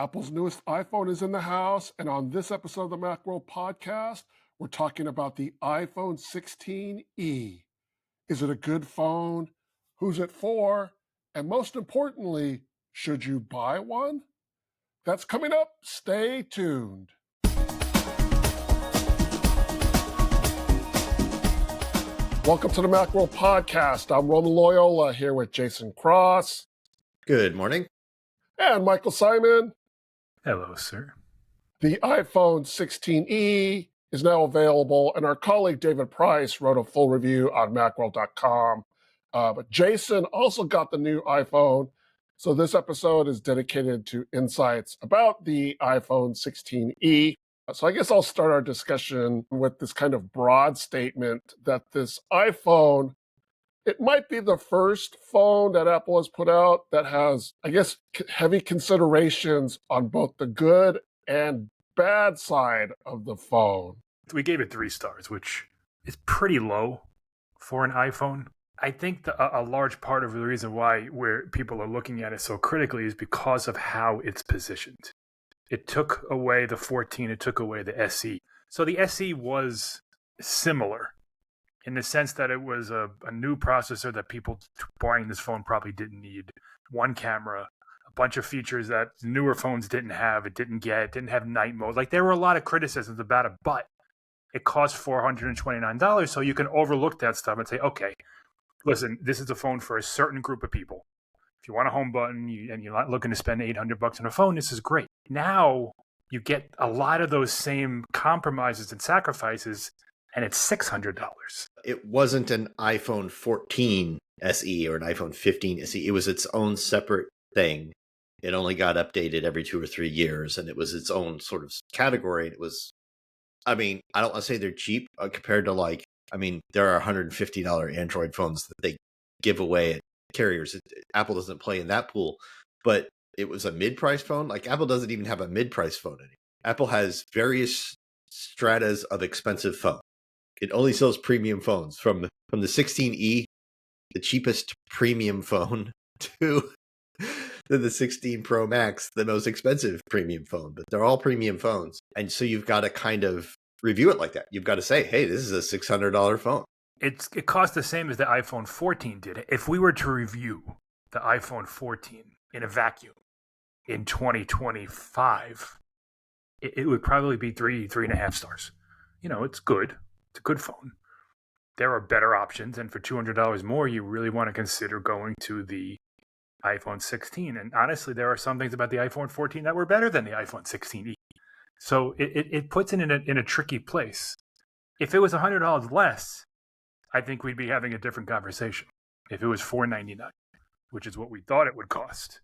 Apple's newest iPhone is in the house, and on this episode of the Macworld podcast, we're talking about the iPhone 16e. Is it a good phone? Who's it for? And most importantly, should you buy one? That's coming up. Stay tuned. Welcome to the Macworld podcast. I'm Roman Loyola here with Jason Cross. Good morning. And Michael Simon. Hello, sir. The iPhone 16e is now available, and our colleague David Price wrote a full review on Macworld.com. But Jason also got the new iPhone, so this episode is dedicated to insights about the iPhone 16e. So I guess I'll start our discussion with this kind of broad statement that this iPhone, it might be the first phone that Apple has put out that has, I guess, heavy considerations on both the good and bad side of the phone. We gave it 3 stars, which is pretty low for an iPhone. I think a large part of the reason why people are looking at it so critically is because of how it's positioned. It took away the 14, it took away the SE. So the SE was similar in the sense that it was a new processor that people buying this phone probably didn't need. One camera, a bunch of features that newer phones didn't have, it didn't have night mode. Like, there were a lot of criticisms about it, but it cost $429, so you can overlook that stuff and say, okay, listen, this is a phone for a certain group of people. If you want a home button and you're not looking to spend $800 on a phone, this is great. Now you get a lot of those same compromises and sacrifices, and it's $600. It wasn't an iPhone 14 SE or an iPhone 15 SE. It was its own separate thing. It only got updated every 2 or 3 years, and it was its own sort of category. It was, I don't want to say they're cheap compared to there are $150 Android phones that they give away at carriers. Apple doesn't play in that pool, but it was a mid-price phone. Like, Apple doesn't even have a mid-price phone anymore. Apple has various stratas of expensive phone. It only sells premium phones from the 16e, the cheapest premium phone, to the 16 Pro Max, the most expensive premium phone. But they're all premium phones. And so you've got to kind of review it like that. You've got to say, hey, this is a $600 phone. It costs the same as the iPhone 14 did. If we were to review the iPhone 14 in a vacuum in 2025, it would probably be 3.5 stars. It's good. It's a good phone. There are better options, and for $200 more, you really want to consider going to the iPhone 16. And honestly, there are some things about the iPhone 14 that were better than the iPhone 16e. So it puts it in a tricky place. If it was $100 less, I think we'd be having a different conversation. If it was $499, which is what we thought it would cost.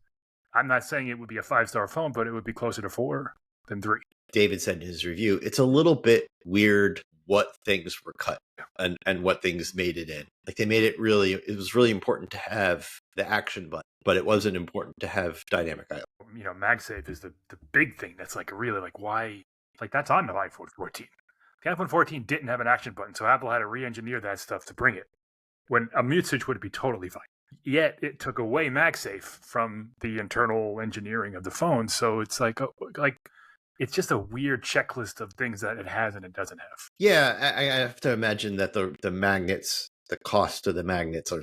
I'm not saying it would be a 5-star phone, but it would be closer to 4 than 3. David said in his review, it's a little bit weird what things were cut and what things made it in. Like, they made it was really important to have the action button, but it wasn't important to have dynamic IO. MagSafe is the big thing. That's why, that's on the iPhone 14. The iPhone 14 didn't have an action button, so Apple had to re-engineer that stuff to bring it, when a mute switch would be totally fine. Yet it took away MagSafe from the internal engineering of the phone, so it's it's just a weird checklist of things that it has and it doesn't have. Yeah, I have to imagine that the magnets, the cost of the magnets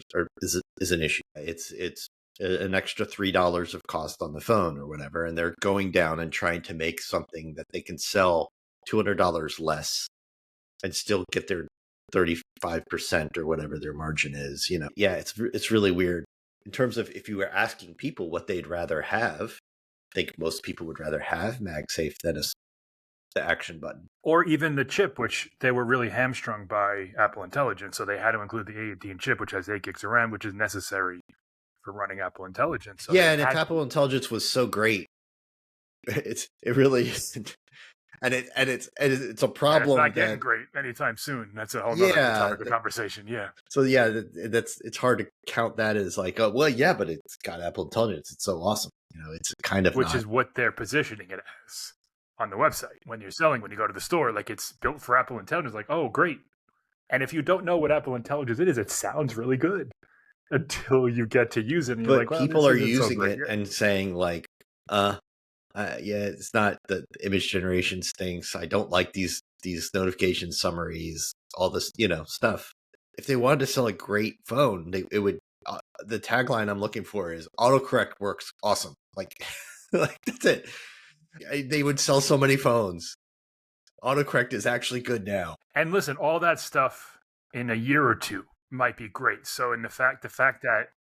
is an issue. It's an extra $3 of cost on the phone or whatever, and they're going down and trying to make something that they can sell $200 less and still get their 35% or whatever their margin is. Yeah, it's really weird. In terms of, if you were asking people what they'd rather have, I think most people would rather have MagSafe than the action button. Or even the chip, which they were really hamstrung by Apple Intelligence. So they had to include the A18 chip, which has 8 gigs of RAM, which is necessary for running Apple Intelligence. So yeah, and if Apple Intelligence was so great, it really isn't. And it's a problem. It's not getting great anytime soon. That's a whole other topic of conversation. Yeah. So yeah, it's hard to count that as but it's got Apple Intelligence. It's so awesome. It's kind of is what they're positioning it as on the website. When you go to the store, it's built for Apple Intelligence. Oh, great. And if you don't know what Apple Intelligence is, it sounds really good until you get to use it. And you're people are using it and saying Yeah, it's not the image generation stinks. I don't like these notification summaries, all this stuff. If they wanted to sell a great phone, it would. The tagline I'm looking for is autocorrect works awesome. Like, like that's it. They would sell so many phones. Autocorrect is actually good now. And listen, all that stuff in a year or two might be great. So, in the fact that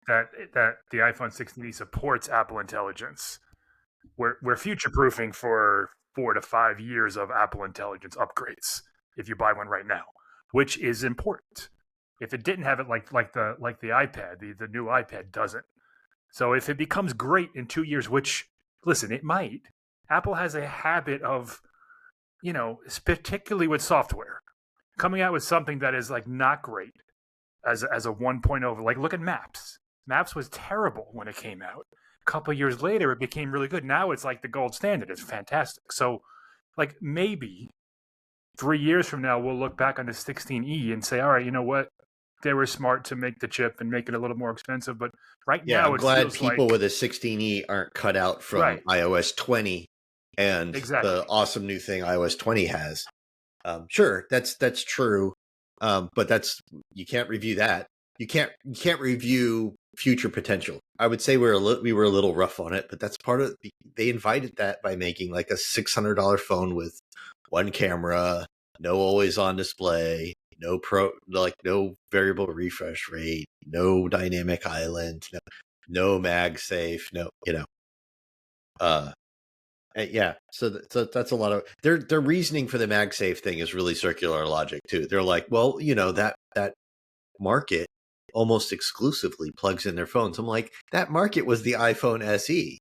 the iPhone 16e supports Apple Intelligence, we're future proofing for 4 to 5 years of Apple Intelligence upgrades if you buy one right now, which is important. If it didn't have it like the iPad, the new iPad doesn't. So if it becomes great in 2 years, which listen, it might. Apple has a habit of, particularly with software, coming out with something that is like not great as a 1.0. Like look at Maps. Maps was terrible when it came out. A couple of years later, it became really good. Now it's like the gold standard. It's fantastic. So, like maybe 3 years from now, we'll look back on the 16E and say, all right, you know what? They were smart to make the chip and make it a little more expensive. But right now, I'm glad people with a 16E aren't cut out from iOS 20 and the awesome new thing iOS 20 has. Sure, that's true, but you can't review that. You can't review future potential. I would say we were a little rough on it, but that's part of. They invited that by making like a $600 phone with one camera, no always on display, no variable refresh rate, no dynamic island, no MagSafe, yeah. So that's a lot of their reasoning for the MagSafe thing is really circular logic too. They're like, well, that market almost exclusively plugs in their phones. I'm like, that market was the iPhone SE.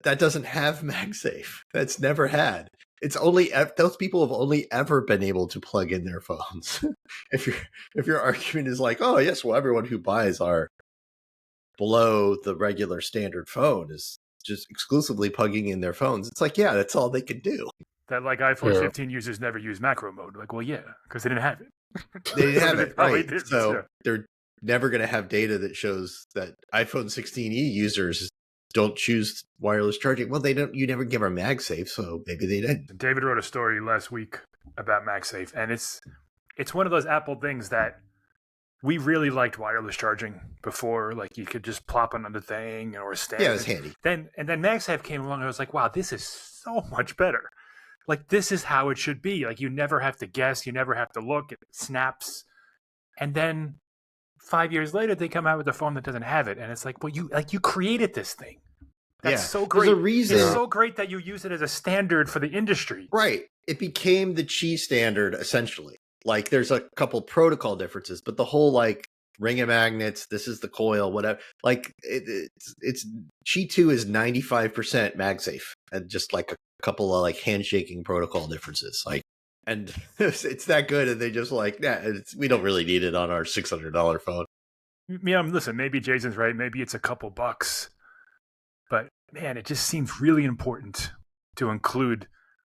That doesn't have MagSafe. That's never had. It's only those people have only ever been able to plug in their phones. if your argument is like, oh yes, well everyone who buys our below the regular standard phone is just exclusively plugging in their phones. It's like, yeah, that's all they can do. That like iPhone 15 users never use macro mode. Like, well, yeah, because they didn't have it. They didn't have it, right? So they're never going to have data that shows that iPhone 16e users don't choose wireless charging. Well, they don't. You never give her MagSafe, so maybe they didn't. David wrote a story last week about MagSafe, and it's one of those Apple things that we really liked wireless charging before. Like you could just plop another thing or stand. Yeah, it was handy. Then MagSafe came along, and I was like, wow, this is so much better. Like this is how it should be. Like you never have to guess, you never have to look. It snaps, and then 5 years later, they come out with a phone that doesn't have it, and it's like, well, you created this thing. That's so great. There's a reason. It's so great that you use it as a standard for the industry. Right. It became the Qi standard essentially. Like there's a couple protocol differences, but the whole like ring of magnets, this is the coil, whatever. Like it's Qi 2 is 95% MagSafe, and just like a couple of like handshaking protocol differences. Like, and it's that good, and they just like, we don't really need it on our $600 phone. Yeah, listen, maybe Jason's right. Maybe it's a couple bucks, but man, it just seems really important to include.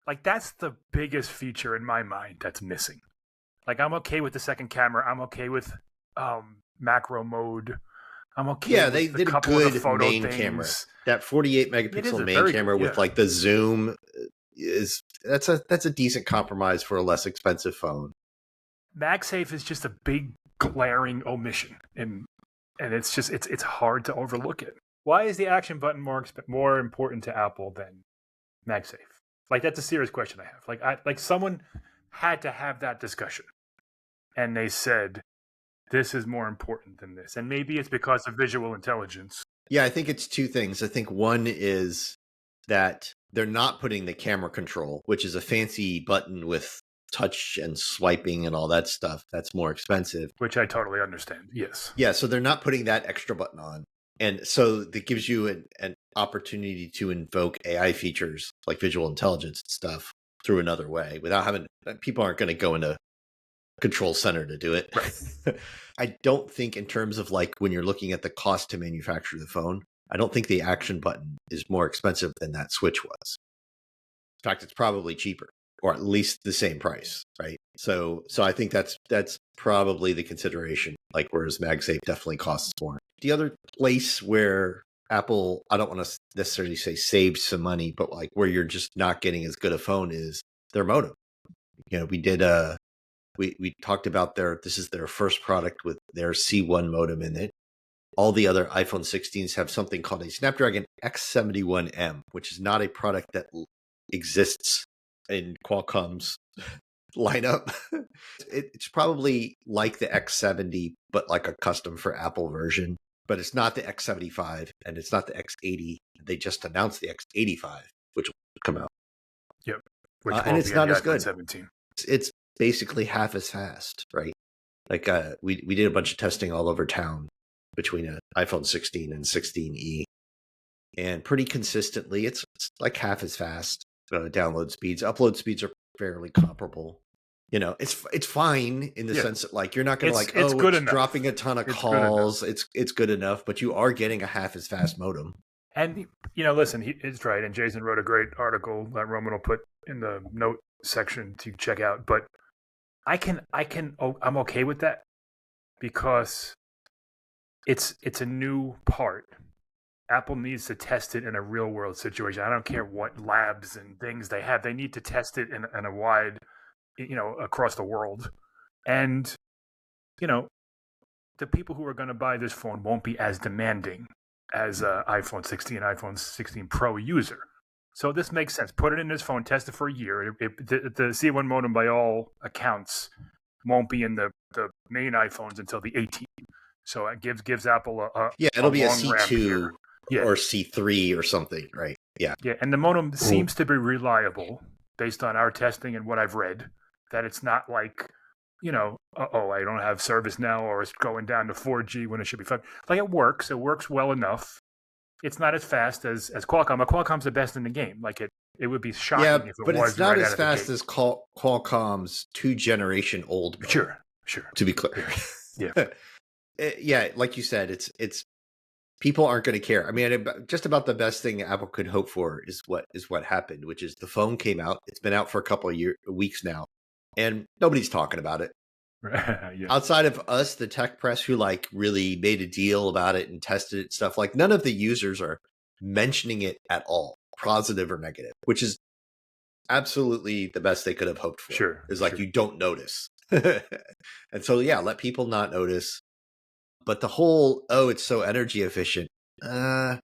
Like that's the biggest feature in my mind that's missing. Like I'm okay with the second camera. I'm okay with macro mode. I'm okay. Yeah, they did a good main camera. That 48 megapixel main camera with like the zoom that's a decent compromise for a less expensive phone. MagSafe is just a big glaring omission, and it's just it's hard to overlook it. Why is the action button more important to Apple than MagSafe? Like that's a serious question I have. Like someone had to have that discussion, and they said this is more important than this, and maybe it's because of visual intelligence. Yeah, I think it's two things. I think one is that they're not putting the camera control, which is a fancy button with touch and swiping and all that stuff. That's more expensive. Which I totally understand. Yes. Yeah, so they're not putting that extra button on. And so that gives you an opportunity to invoke AI features like visual intelligence and stuff through another way without having, people aren't going to go into control center to do it. Right. I don't think in terms of like when you're looking at the cost to manufacture the phone, I don't think the action button is more expensive than that switch was. In fact, it's probably cheaper, or at least the same price, right? So I think that's probably the consideration, like whereas MagSafe definitely costs more. The other place where Apple, I don't want to necessarily say saved some money, but like where you're just not getting as good a phone is their modem. We did we talked about this is their first product with their C1 modem in it. All the other iPhone 16s have something called a Snapdragon X71M, which is not a product that exists in Qualcomm's lineup. It's probably like the X70, but like a custom for Apple version. But it's not the X75 and it's not the X80. They just announced the X85, which will come out. Yep. Which and it's not as good. 17. It's basically half as fast, right? Like we did a bunch of testing all over town between an iPhone 16 and 16e, and pretty consistently, it's like half as fast. Download speeds, upload speeds are fairly comparable. It's fine in the sense that like you're not going to it's dropping a ton of calls. It's good enough, but you are getting a half as fast modem. And listen, it's right. And Jason wrote a great article that Roman will put in the note section to check out. But I'm okay with that because it's a new part. Apple needs to test it in a real world situation. I don't care what labs and things they have. They need to test it in a wide, across the world. And, the people who are going to buy this phone won't be as demanding as an iPhone 16, iPhone 16 Pro user. So this makes sense. Put it in this phone, test it for a year. The C1 modem, by all accounts, won't be in the main iPhones until the 18. So it gives Apple it'll be a C2 or C3 or something, right? Yeah. Yeah, and the modem seems to be reliable based on our testing and what I've read, that it's not like, I don't have service now, or it's going down to 4G when it should be 5. Like it works well enough. It's not as fast as Qualcomm. Qualcomm's the best in the game. Like it would be shocking if it was. But it's not right as fast as Qualcomm's 2-generation old modem. Sure. To be clear. Yeah. Like you said, it's people aren't going to care. I mean, just about the best thing Apple could hope for is what happened, which is the phone came out. It's been out for a couple of weeks now, and nobody's talking about it. Yeah. Outside of us, the tech press, who like really made a deal about it and tested it and stuff, like none of the users are mentioning it at all, positive or negative, which is absolutely the best they could have hoped for. Sure. Is like you don't notice. And so, let people not notice. But the whole, it's so energy efficient. There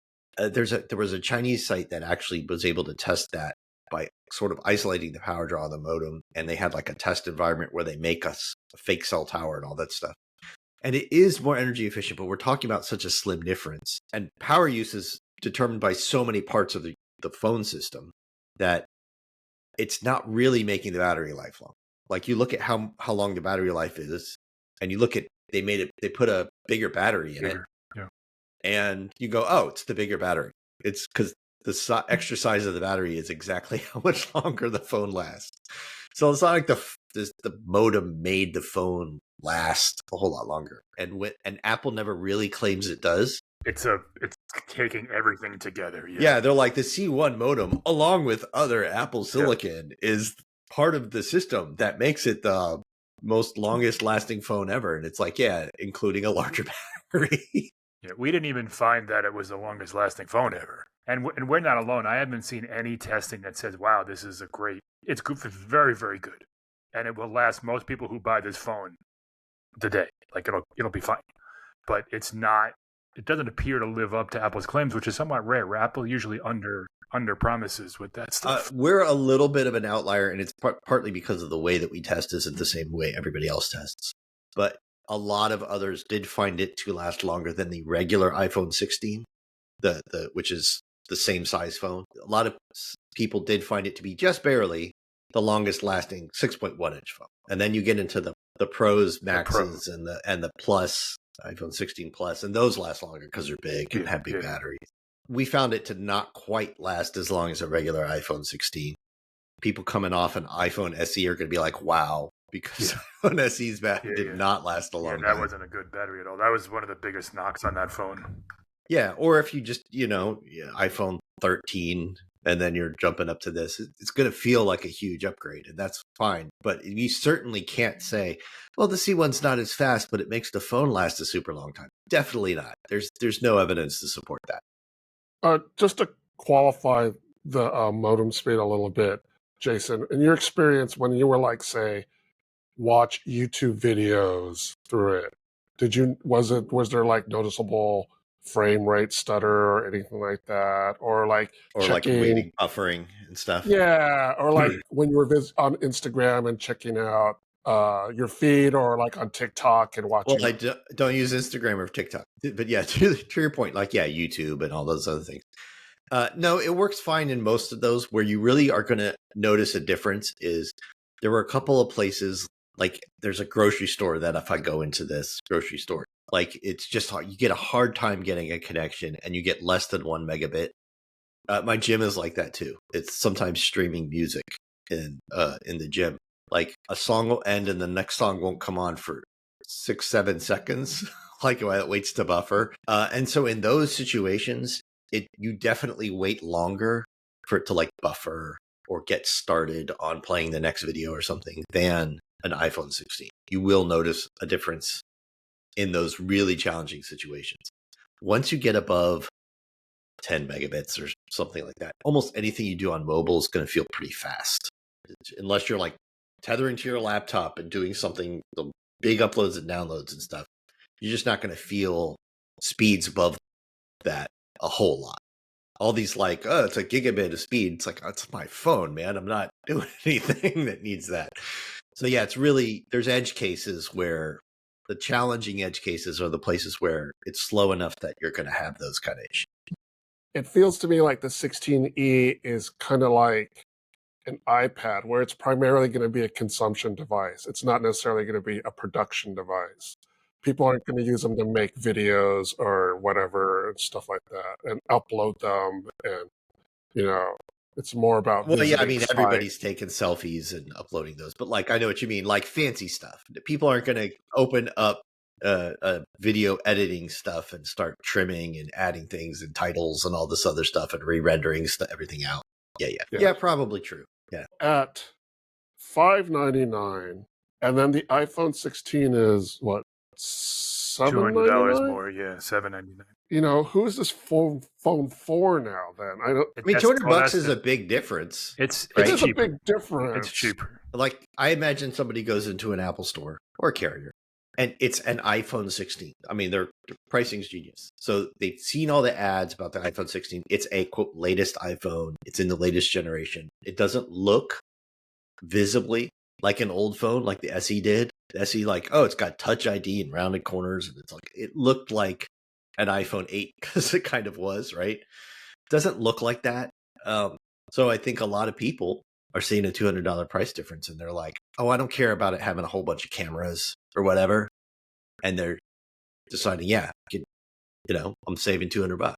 was a Chinese site that actually was able to test that by sort of isolating the power draw of the modem. And they had like a test environment where they make us a fake cell tower and all that stuff. And it is more energy efficient, but we're talking about such a slim difference. And power use is determined by so many parts of the phone system that it's not really making the battery life long. Like you look at how long the battery life is, and you look at, they put a bigger battery in it. Yeah. And you go, oh, it's the bigger battery. It's because the extra size of the battery is exactly how much longer the phone lasts. So it's not like the modem made the phone last a whole lot longer. And Apple never really claims it does. It's taking everything together. Yeah, they're like the C1 modem, along with other Apple silicon, is part of the system that makes it the most longest lasting phone ever. And it's like, including a larger battery. Yeah, we didn't even find that it was the longest lasting phone ever. And we're not alone. I haven't seen any testing that says, wow, this is it's good, it's very, very good. And it will last most people who buy this phone the day. Like it'll be fine. But it doesn't appear to live up to Apple's claims, which is somewhat rare. Apple usually under promises with that stuff. We're a little bit of an outlier, and it's partly because of the way that we test isn't the same way everybody else tests. But a lot of others did find it to last longer than the regular iPhone 16, which is the same size phone. A lot of people did find it to be just barely the longest lasting 6.1 inch phone. And then you get into the Pros, Maxes, and the Plus, iPhone 16 Plus, and those last longer because they're big and have big batteries. We found it to not quite last as long as a regular iPhone 16. People coming off an iPhone SE are going to be like, wow, because iPhone SE's battery did not last a long time. That wasn't a good battery at all. That was one of the biggest knocks on that phone. Yeah, or if you just, iPhone 13, and then you're jumping up to this, it's going to feel like a huge upgrade, and that's fine. But you certainly can't say, well, the C1's not as fast, but it makes the phone last a super long time. Definitely not. There's no evidence to support that. Just to qualify the modem speed a little bit, Jason, in your experience when you were like, say, watch YouTube videos through it, was there like noticeable frame rate stutter or anything like that, or like Or like checking? waiting, buffering and stuff. Yeah, or like when you were on Instagram and checking out your feed, or like on TikTok and Well, watching. I don't use Instagram or TikTok, but yeah, to your point, like yeah, YouTube and all those other things. No, it works fine in most of those. Where you really are going to notice a difference is there were a couple of places, like there's a grocery store that if I go into this grocery store, like it's just hard, you get a hard time getting a connection and you get less than 1 megabit. My gym is like that too. It's sometimes streaming music in the gym. Like a song will end and the next song won't come on for 6-7 seconds, like while it waits to buffer. And so in those situations, you definitely wait longer for it to like buffer or get started on playing the next video or something than an iPhone 16. You will notice a difference in those really challenging situations. Once you get above 10 megabits or something like that, almost anything you do on mobile is going to feel pretty fast. Unless you're like tethering to your laptop and doing something, the big uploads and downloads and stuff, you're just not going to feel speeds above that a whole lot. All these like, oh, it's a gigabit of speed. It's like, oh, it's my phone, man. I'm not doing anything that needs that. So yeah, it's really, there's edge cases where the challenging edge cases are the places where it's slow enough that you're going to have those kind of issues. It feels to me like the 16E is kind of like an iPad, where it's primarily going to be a consumption device. It's not necessarily going to be a production device. People aren't going to use them to make videos or whatever and stuff like that and upload them. And, it's more about Well, yeah, I visiting mean, sites. everybody's taking selfies and uploading those, but like, I know what you mean, like fancy stuff. People aren't going to open up video editing stuff and start trimming and adding things and titles and all this other stuff and re-rendering everything out. Yeah, probably true. Yeah, At $599, and then the iPhone 16 is what, $200 $799? more, yeah, $799. Who is this phone for now? Then I don't. I mean, $200 is a big difference. It's It is a cheaper. big difference. It's cheaper. Like, I imagine somebody goes into an Apple store or a carrier, and it's an iPhone 16. I mean, their pricing's genius. So they've seen all the ads about the iPhone 16. It's a quote latest iPhone. It's in the latest generation. It doesn't look visibly like an old phone like the SE did. The SE, like, oh, it's got Touch ID and rounded corners, and it's like it looked like an iPhone 8 because it kind of was, right? It doesn't look like that. So I think a lot of people are seeing a $200 price difference, and they're like, oh, I don't care about it having a whole bunch of cameras or whatever, and they're deciding, yeah, I'm saving $200.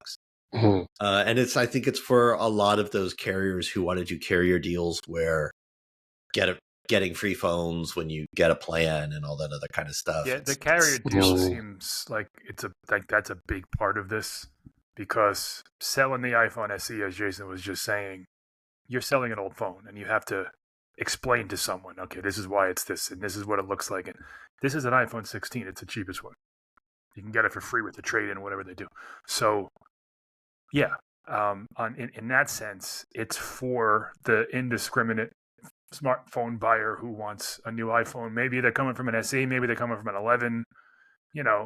Mhm. And I think it's for a lot of those carriers who want to do carrier deals where getting free phones when you get a plan and all that other kind of stuff. Yeah, the carrier deal seems like that's a big part of this, because selling the iPhone SE, as Jason was just saying, you're selling an old phone and you have to explain to someone, okay, this is why it's this and this is what it looks like. And this is an iPhone 16. It's the cheapest one. You can get it for free with the trade-in, whatever they do. So, yeah, in that sense, it's for the indiscriminate smartphone buyer who wants a new iPhone. Maybe they're coming from an SE, maybe they're coming from an 11.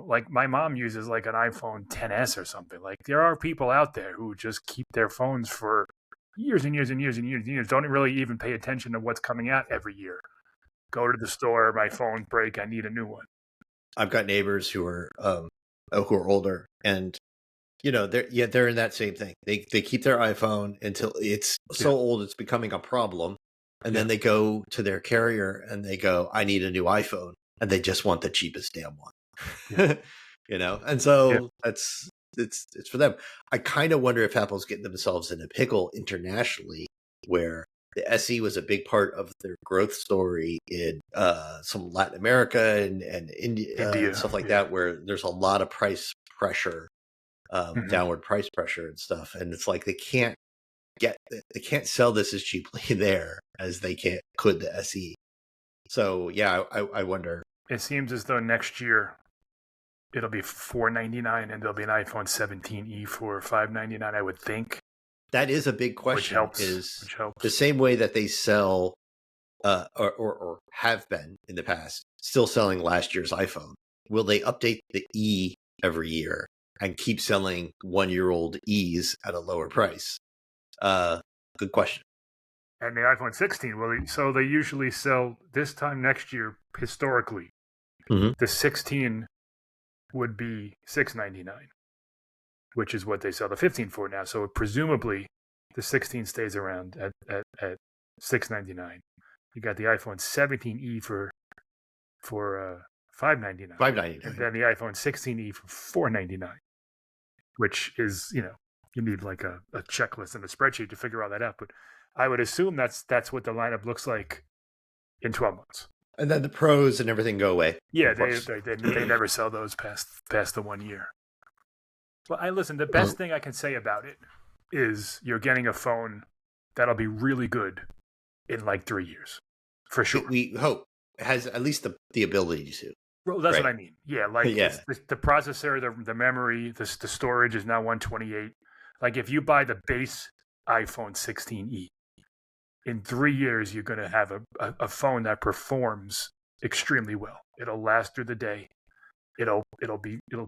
Like my mom uses like an iPhone 10s or something. Like there are people out there who just keep their phones for years and years and years and years and years. Don't really even pay attention to what's coming out every year. Go to the store, my phone break, I need a new one. I've got neighbors who are older, and they're in that same thing. They keep their iPhone until it's so old it's becoming a problem, and then they go to their carrier and they go, I need a new iPhone, and they just want the cheapest damn one. And so it's for them. I kind of wonder if Apple's getting themselves in a pickle internationally, where the SE was a big part of their growth story in some Latin America and India and stuff like that, where there's a lot of price pressure, downward price pressure and stuff. And it's like they can't sell this as cheaply there as they could the SE. So yeah, I wonder. It seems as though next year it'll be $499, and there'll be an iPhone 17e for $599, I would think. That is a big question. Which helps. The same way that they sell, or have been in the past, still selling last year's iPhone. Will they update the E every year and keep selling 1-year-old E's at a lower price? Good question. And the iPhone 16, so they usually sell this time next year, historically, the 16 would be $699, which is what they sell the 15 for now. So presumably the 16 stays around at $699. You got the iPhone 17e for $599. $599. And then the iPhone 16e for $499, which is, you need like a checklist and a spreadsheet to figure all that out. But I would assume that's what the lineup looks like in 12 months. And then the Pros and everything go away. Yeah, they never sell those past the 1 year. Well, listen, the best thing I can say about it is you're getting a phone that'll be really good in like 3 years, for sure. We hope it has at least the ability to. Well, that's what I mean. Yeah, like yeah. The processor, the memory, the storage is now 128. Like if you buy the base iPhone 16e, in 3 years you're going to have a phone that performs extremely well. It'll last through the day. It'll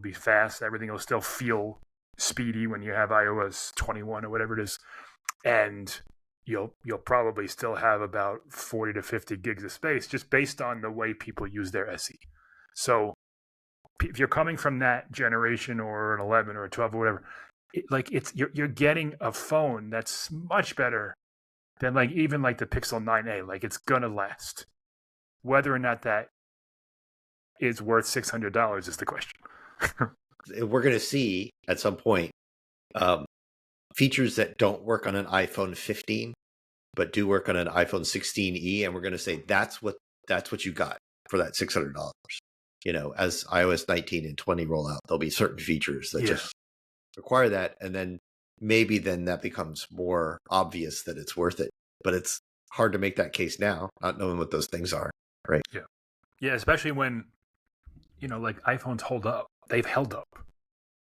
be fast. Everything will still feel speedy when you have iOS 21 or whatever it is, and you'll probably still have about 40 to 50 gigs of space just based on the way people use their SE. So if you're coming from that generation or an 11 or a 12 or whatever, you're getting a phone that's much better than even the Pixel 9a. Like it's gonna last. Whether or not that is worth $600 is the question. We're going to see at some point features that don't work on an iPhone 15, but do work on an iPhone 16e, and we're going to say that's what you got for that $600. As iOS 19 and 20 roll out, there'll be certain features that just require that, and then maybe that becomes more obvious that it's worth it. But it's hard to make that case now, not knowing what those things are, right? Yeah, especially when iPhones hold up. They've held up.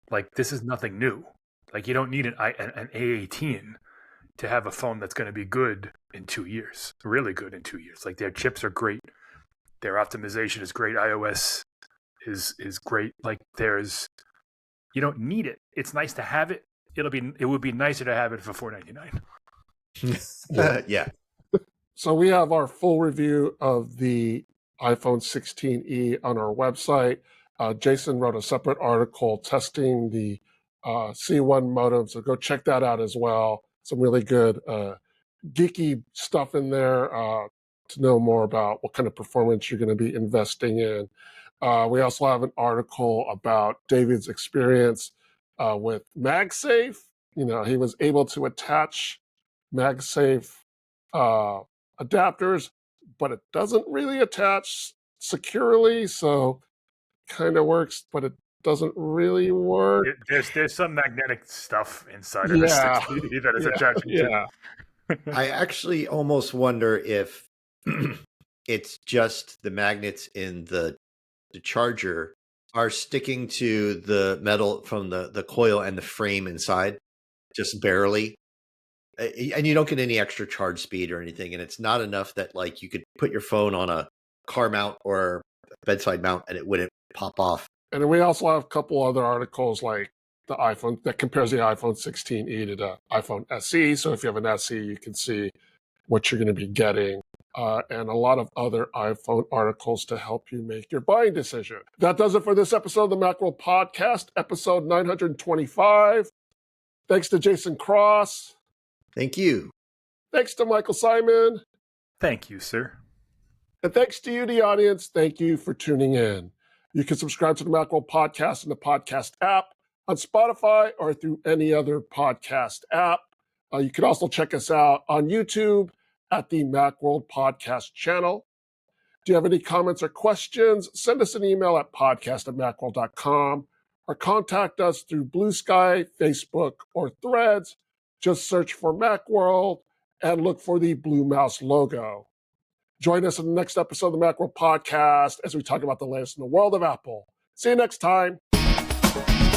Like this is nothing new. Like you don't need an A18 to have a phone that's going to be good in 2 years, really good in 2 years. Like their chips are great, their optimization is great, iOS is great. Like you don't need it. It's nice to have it. It would be nicer to have it for $499. Yeah. So we have our full review of the iPhone 16e on our website. Jason wrote a separate article testing the C1 modem, so go check that out as well. Some really good geeky stuff in there to know more about what kind of performance you're going to be investing in. We also have an article about David's experience with MagSafe. He was able to attach MagSafe adapters, but it doesn't really attach securely, so kind of works, but it doesn't really work. There's some magnetic stuff inside of the 16e that is attaching to. I actually almost wonder if it's just the magnets in the charger are sticking to the metal from the coil and the frame inside, just barely. And you don't get any extra charge speed or anything. And it's not enough that you could put your phone on a car mount or bedside mount and it wouldn't pop off. And then we also have a couple other articles like the iPhone that compares the iPhone 16e to the iPhone SE. So if you have an SE, you can see what you're going to be getting. And a lot of other iPhone articles to help you make your buying decision. That does it for this episode of the Macworld Podcast, episode 925. Thanks to Jason Cross. Thank you. Thanks to Michael Simon. Thank you, sir. And thanks to you, the audience. Thank you for tuning in. You can subscribe to the Macworld Podcast in the podcast app, on Spotify, or through any other podcast app. You can also check us out on YouTube at the Macworld Podcast channel. Do you have any comments or questions? Send us an email at podcast@macworld.com or contact us through Blue Sky, Facebook, or Threads. Just search for Macworld and look for the blue mouse logo. Join us in the next episode of the Macworld Podcast as we talk about the latest in the world of Apple. See you next time. Bye.